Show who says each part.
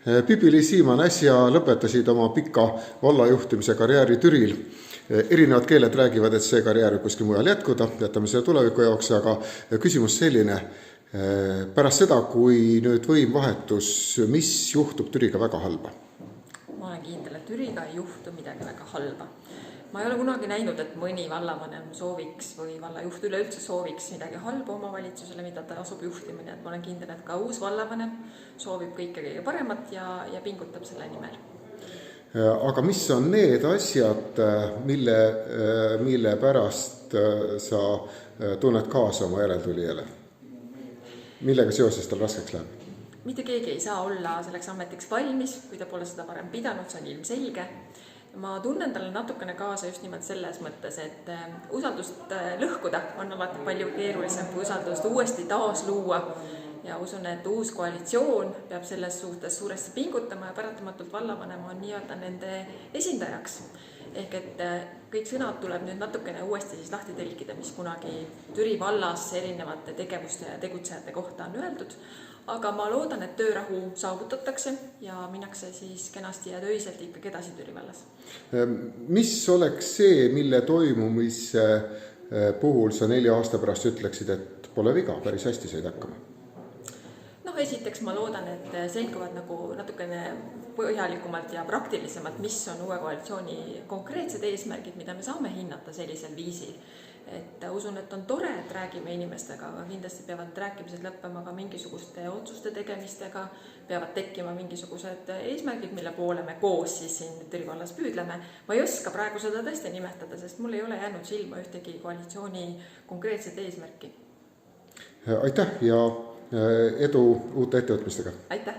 Speaker 1: Pipi-Liis Siimann äsja lõpetasid oma pika vallajuhtimise karjääri Türil. Erinevad keeled räägivad, et see karjäär võib kuskil mujal jätkuda, jätame selle tuleviku jaoks, aga küsimus selline, pärast seda, kui nüüd võim vahetus, mis juhtub Türiga väga halba?
Speaker 2: Ma olen kindel, et Türiga ei juhtu midagi väga halba. Ma ei ole kunagi näinud, et mõni vallavanem sooviks või vallajuht üleüldse sooviks midagi halba omavalitsusele, mida ta asub juhtimine. Et ma olen kindel, et ka uus vallavanem soovib kõige paremat ja pingutab selle nimel.
Speaker 1: Aga mis on need asjad, mille pärast sa tunned kaasa oma järeltulijale? Millega seoses tal raskeks läheb?
Speaker 2: Mitte keegi ei saa olla selleks ametiks valmis, kui ta pole seda varem pidanud, see on ilmselge. Ma tunnen talle natukene kaasa just nimelt selles mõttes, et usaldust lõhkuda on alati palju keerulisem kui usaldust uuesti taas luua. Ja usun, et uus koalitsioon peab selles suhtes suuresti pingutama ja paratamatult vallavanem on nii-öelda nende esindajaks. Ehk et kõik sõnad tuleb nüüd natukene uuesti siis lahti tõlkida, mis kunagi Türi vallas erinevate tegevuste ja tegutsejate kohta on öeldud. Aga ma loodan, et töörahu saavutatakse ja minnakse siis kenasti ja töiselt ikkagi edasi Türi vallas.
Speaker 1: Mis oleks see, mille toimumise puhul sa 4 aasta pärast ütleksid, et pole viga, päris hästi said hakkama?
Speaker 2: Esiteks ma loodan, et selguvad nagu natukene põhjalikumalt ja praktilisemalt, mis on uue koalitsiooni konkreetsed eesmärgid, mida me saame hinnata sellisel viisil. Et usun, et on tore, et räägime inimestega, aga kindlasti peavad rääkimised lõppema ka mingisuguste otsuste tegemistega, peavad tekkima mingisugused eesmärgid, mille poole me koos siis siin Türi vallas püüdleme. Ma ei oska praegu seda tõesti nimetada, sest mul ei ole jäänud silma ühtegi koalitsiooni konkreetset eesmärki.
Speaker 1: Aitäh ja edu uute ettevõtmistega!
Speaker 2: Aitäh!